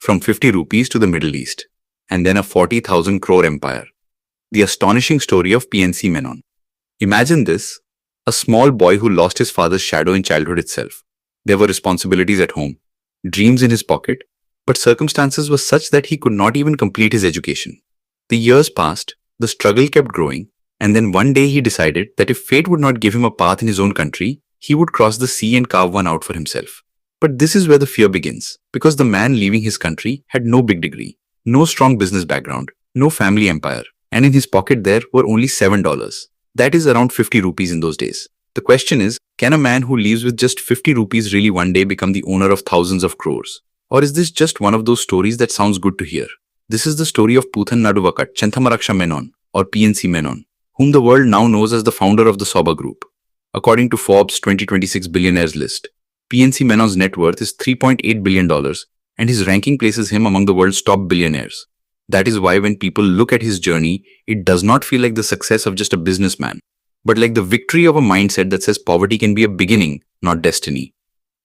from 50 rupees to the Middle East, and then a 40,000 crore empire. The astonishing story of PNC Menon. Imagine this, a small boy who lost his father's shadow in childhood itself. There were responsibilities at home, dreams in his pocket, but circumstances were such that he could not even complete his education. The years passed, the struggle kept growing, and then one day he decided that if fate would not give him a path in his own country, he would cross the sea and carve one out for himself. But this is where the fear begins, because the man leaving his country had no big degree, no strong business background, no family empire, and in his pocket there were only $7. That is around 50 rupees in those days. The question is, can a man who leaves with just 50 rupees really one day become the owner of thousands of crores? Or is this just one of those stories that sounds good to hear? This is the story of Puthan Naduvakat Chenthamaraksha Menon, or PNC Menon, whom the world now knows as the founder of the Sobha Group. According to Forbes' 2026 Billionaires list, PNC Menon's net worth is $3.8 billion, and his ranking places him among the world's top billionaires. That is why when people look at his journey, it does not feel like the success of just a businessman, but like the victory of a mindset that says poverty can be a beginning, not destiny.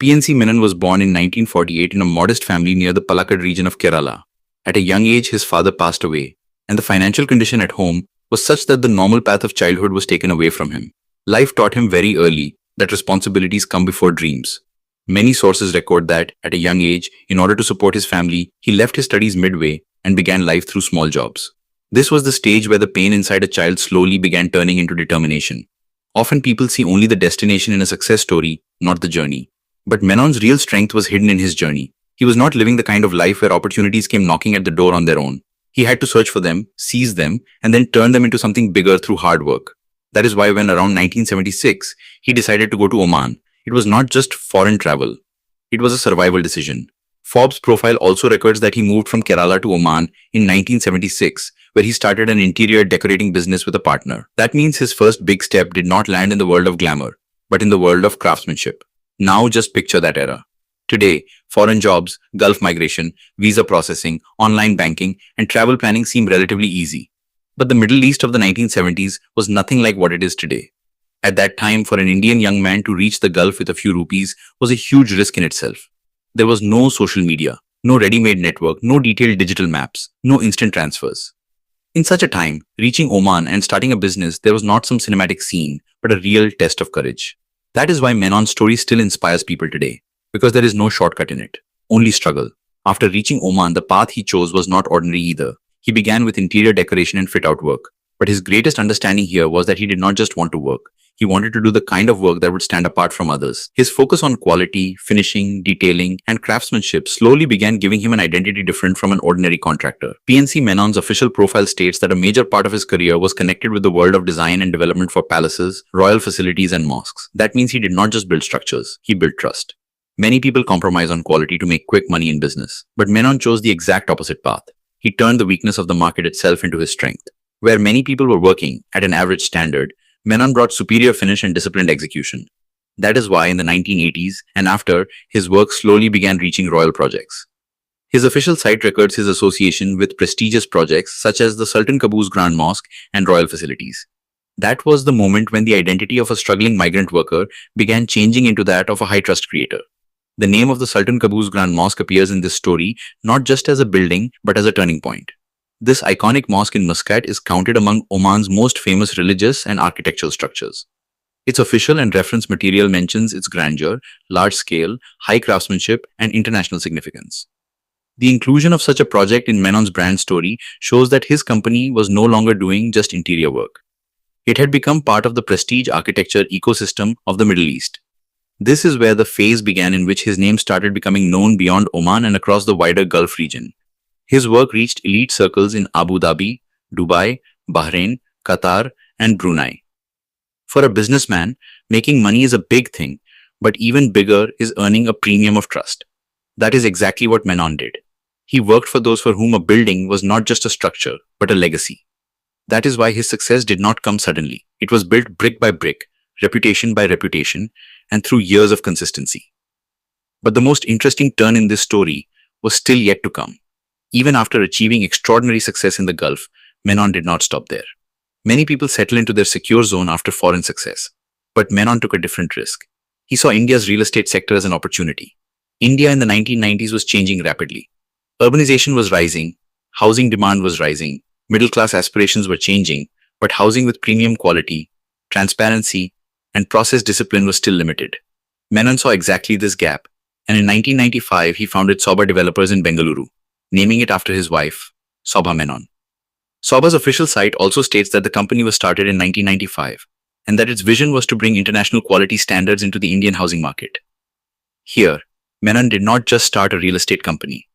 PNC Menon was born in 1948 in a modest family near the Palakkad region of Kerala. At a young age, his father passed away, and the financial condition at home was such that the normal path of childhood was taken away from him. Life taught him very early that responsibilities come before dreams. Many sources record that, at a young age, in order to support his family, he left his studies midway and began life through small jobs. This was the stage where the pain inside a child slowly began turning into determination. Often people see only the destination in a success story, not the journey. But Menon's real strength was hidden in his journey. He was not living the kind of life where opportunities came knocking at the door on their own. He had to search for them, seize them, and then turn them into something bigger through hard work. That is why when around 1976, he decided to go to Oman, it was not just foreign travel. It was a survival decision. Forbes' profile also records that he moved from Kerala to Oman in 1976, where he started an interior decorating business with a partner. That means his first big step did not land in the world of glamour, but in the world of craftsmanship. Now just picture that era. Today, foreign jobs, Gulf migration, visa processing, online banking, and travel planning seem relatively easy. But the Middle East of the 1970s was nothing like what it is today. At that time, for an Indian young man to reach the Gulf with a few rupees was a huge risk in itself. There was no social media, no ready-made network, no detailed digital maps, no instant transfers. In such a time, reaching Oman and starting a business, there was not some cinematic scene, but a real test of courage. That is why Menon's story still inspires people today, because there is no shortcut in it, only struggle. After reaching Oman, the path he chose was not ordinary either. He began with interior decoration and fit-out work. But his greatest understanding here was that he did not just want to work. He wanted to do the kind of work that would stand apart from others. His focus on quality, finishing, detailing, and craftsmanship slowly began giving him an identity different from an ordinary contractor. PNC Menon's official profile states that a major part of his career was connected with the world of design and development for palaces, royal facilities, and mosques. That means he did not just build structures, he built trust. Many people compromise on quality to make quick money in business, but Menon chose the exact opposite path. He turned the weakness of the market itself into his strength. Where many people were working at an average standard, Menon brought superior finish and disciplined execution. That is why in the 1980s and after, his work slowly began reaching royal projects. His official site records his association with prestigious projects such as the Sultan Qaboos Grand Mosque and royal facilities. That was the moment when the identity of a struggling migrant worker began changing into that of a high-trust creator. The name of the Sultan Qaboos Grand Mosque appears in this story not just as a building but as a turning point. This iconic mosque in Muscat is counted among Oman's most famous religious and architectural structures. Its official and reference material mentions its grandeur, large scale, high craftsmanship, and international significance. The inclusion of such a project in Menon's brand story shows that his company was no longer doing just interior work. It had become part of the prestige architecture ecosystem of the Middle East. This is where the phase began in which his name started becoming known beyond Oman and across the wider Gulf region. His work reached elite circles in Abu Dhabi, Dubai, Bahrain, Qatar, and Brunei. For a businessman, making money is a big thing, but even bigger is earning a premium of trust. That is exactly what Menon did. He worked for those for whom a building was not just a structure, but a legacy. That is why his success did not come suddenly. It was built brick by brick, reputation by reputation, and through years of consistency. But the most interesting turn in this story was still yet to come. Even after achieving extraordinary success in the Gulf, Menon did not stop there. Many people settle into their secure zone after foreign success. But Menon took a different risk. He saw India's real estate sector as an opportunity. India in the 1990s was changing rapidly. Urbanization was rising, housing demand was rising, middle-class aspirations were changing, but housing with premium quality, transparency, and process discipline was still limited. Menon saw exactly this gap, and in 1995 he founded Sobha Developers in Bengaluru, naming it after his wife, Sobha Menon. Sobha's official site also states that the company was started in 1995, and that its vision was to bring international quality standards into the Indian housing market. Here, Menon did not just start a real estate company.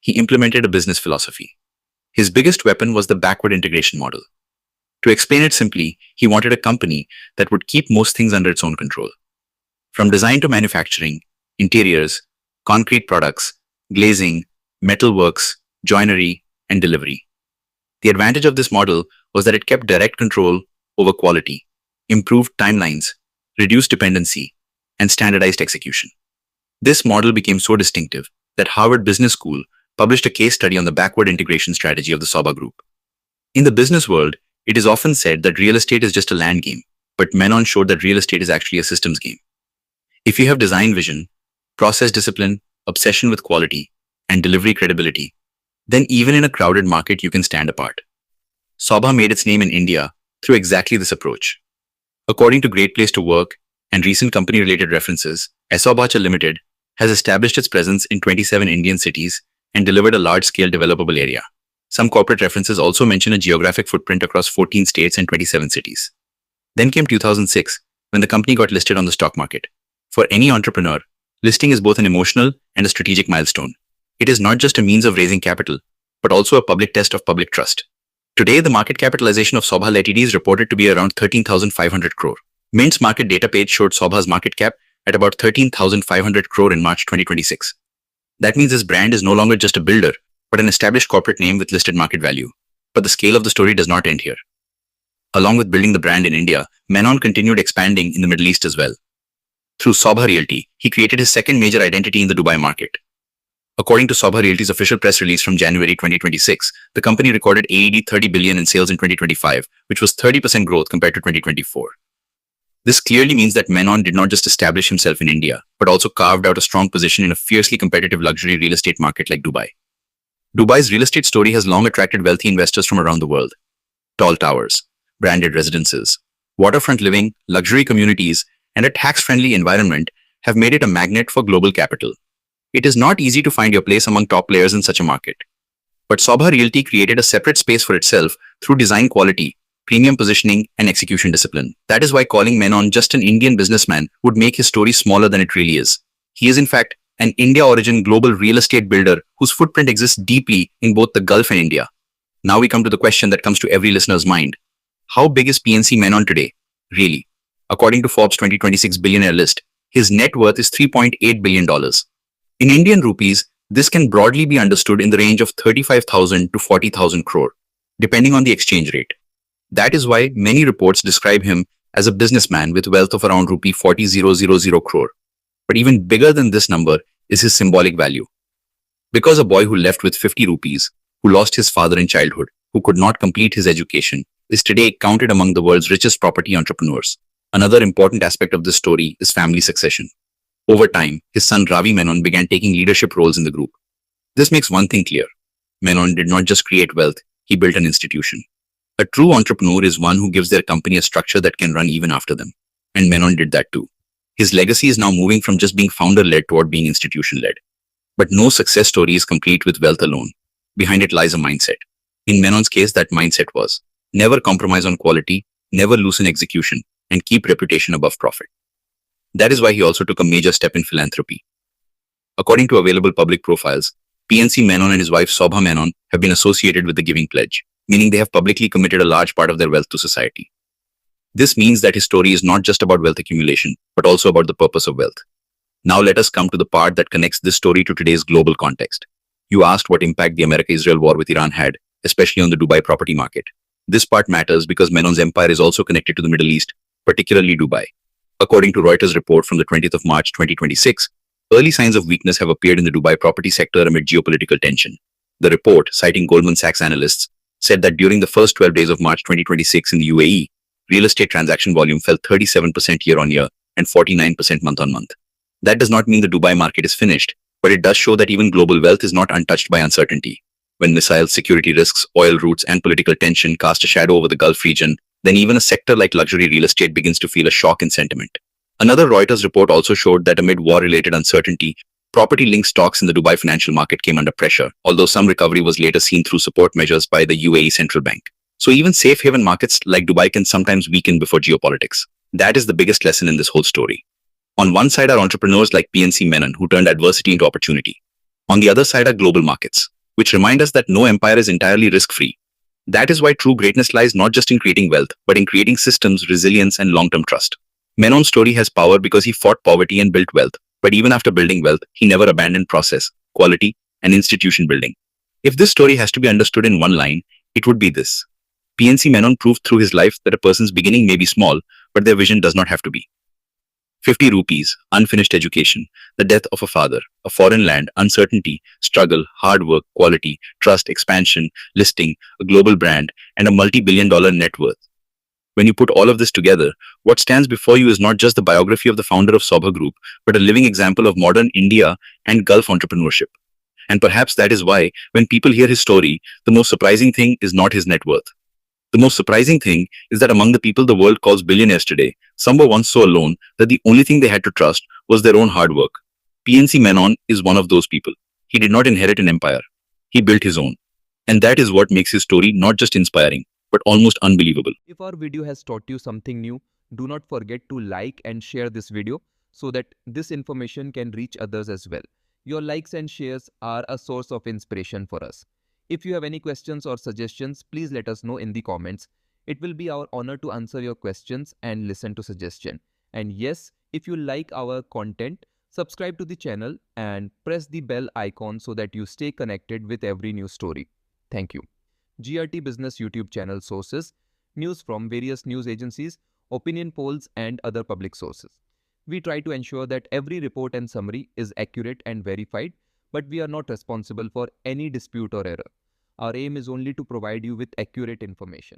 He implemented a business philosophy. His biggest weapon was the backward integration model. To explain it simply, he wanted a company that would keep most things under its own control. From design to manufacturing, interiors, concrete products, glazing, metalworks, joinery, and delivery. The advantage of this model was that it kept direct control over quality, improved timelines, reduced dependency, and standardized execution. This model became so distinctive that Harvard Business School published a case study on the backward integration strategy of the Sobha Group. In the business world, it is often said that real estate is just a land game, but Menon showed that real estate is actually a systems game. If you have design vision, process discipline, obsession with quality, and delivery credibility, then even in a crowded market you can stand apart. Sobha made its name in India through exactly this approach. According to Great Place to Work and recent company-related references, 𝐟𝐨𝐥𝐿 Limited has established its presence in 27 Indian cities and delivered a large-scale developable area. Some corporate references also mention a geographic footprint across 14 states and 27 cities. Then came 2006, when the company got listed on the stock market. For any entrepreneur, listing is both an emotional and a strategic milestone. It is not just a means of raising capital, but also a public test of public trust. Today, the market capitalization of Sobha Ltd is reported to be around 13,500 crore. Mint's market data page showed Sobha's market cap at about 13,500 crore in March 2026. That means this brand is no longer just a builder, but an established corporate name with listed market value. But the scale of the story does not end here. Along with building the brand in India, Menon continued expanding in the Middle East as well. Through Sobha Realty, he created his second major identity in the Dubai market. According to Sobha Realty's official press release from January 2026, the company recorded AED 30 billion in sales in 2025, which was 30% growth compared to 2024. This clearly means that Menon did not just establish himself in India, but also carved out a strong position in a fiercely competitive luxury real estate market like Dubai. Dubai's real estate story has long attracted wealthy investors from around the world. Tall towers, branded residences, waterfront living, luxury communities, and a tax-friendly environment have made it a magnet for global capital. It is not easy to find your place among top players in such a market. But Sobha Realty created a separate space for itself through design quality, premium positioning, and execution discipline. That is why calling Menon just an Indian businessman would make his story smaller than it really is. He is in fact an India-origin global real estate builder whose footprint exists deeply in both the Gulf and India. Now we come to the question that comes to every listener's mind. How big is PNC Menon today? Really? According to Forbes 2026 Billionaire list, his net worth is $3.8 billion. In Indian rupees, this can broadly be understood in the range of 35,000 to 40,000 crore, depending on the exchange rate. That is why many reports describe him as a businessman with wealth of around rupee 40,000 crore. But even bigger than this number is his symbolic value. Because a boy who left with 50 rupees, who lost his father in childhood, who could not complete his education, is today counted among the world's richest property entrepreneurs. Another important aspect of this story is family succession. Over time, his son Ravi Menon began taking leadership roles in the group. This makes one thing clear. Menon did not just create wealth, he built an institution. A true entrepreneur is one who gives their company a structure that can run even after them. And Menon did that too. His legacy is now moving from just being founder-led toward being institution-led. But no success story is complete with wealth alone. Behind it lies a mindset. In Menon's case, that mindset was never compromise on quality, never loosen execution, and keep reputation above profit. That is why he also took a major step in philanthropy. According to available public profiles, PNC Menon and his wife Sobha Menon have been associated with the Giving Pledge, meaning they have publicly committed a large part of their wealth to society. This means that his story is not just about wealth accumulation, but also about the purpose of wealth. Now let us come to the part that connects this story to today's global context. You asked what impact the America-Israel war with Iran had, especially on the Dubai property market. This part matters because Menon's empire is also connected to the Middle East, particularly Dubai. According to Reuters report from the 20th of March 2026, early signs of weakness have appeared in the Dubai property sector amid geopolitical tension. The report, citing Goldman Sachs analysts, said that during the first 12 days of March 2026 in the UAE, real estate transaction volume fell 37% year-on-year and 49% month-on-month. That does not mean the Dubai market is finished, But it does show that even global wealth is not untouched by uncertainty. When missiles, security risks, oil routes, and political tension cast a shadow over the Gulf region, then even a sector like luxury real estate begins to feel a shock in sentiment. Another Reuters report also showed that amid war-related uncertainty, property-linked stocks in the Dubai financial market came under pressure, although some recovery was later seen through support measures by the UAE central bank. So even safe haven markets like Dubai can sometimes weaken before geopolitics. That is the biggest lesson in this whole story. On one side are entrepreneurs like PNC Menon who turned adversity into opportunity. On the other side are global markets, which remind us that no empire is entirely risk-free. That is why true greatness lies not just in creating wealth, but in creating systems, resilience, and long-term trust. Menon's story has power because he fought poverty and built wealth, but even after building wealth, he never abandoned process, quality, and institution building. If this story has to be understood in one line, it would be this. PNC Menon proved through his life that a person's beginning may be small, but their vision does not have to be. 50 rupees, unfinished education, the death of a father, a foreign land, uncertainty, struggle, hard work, quality, trust, expansion, listing, a global brand, and a multi-billion-dollar net worth. When you put all of this together, what stands before you is not just the biography of the founder of Sobha Group, but a living example of modern India and Gulf entrepreneurship. And perhaps that is why, when people hear his story, the most surprising thing is not his net worth. The most surprising thing is that among the people the world calls billionaires today, some were once so alone that the only thing they had to trust was their own hard work. PNC Menon is one of those people. He did not inherit an empire. He built his own. And that is what makes his story not just inspiring, but almost unbelievable. If our video has taught you something new, do not forget to like and share this video so that this information can reach others as well. Your likes and shares are a source of inspiration for us. If you have any questions or suggestions, please let us know in the comments. It will be our honor to answer your questions and listen to suggestions. And yes, if you like our content, subscribe to the channel and press the bell icon so that you stay connected with every new story. Thank you. GRT Business YouTube channel sources, news from various news agencies, opinion polls and other public sources. We try to ensure that every report and summary is accurate and verified, but we are not responsible for any dispute or error. Our aim is only to provide you with accurate information.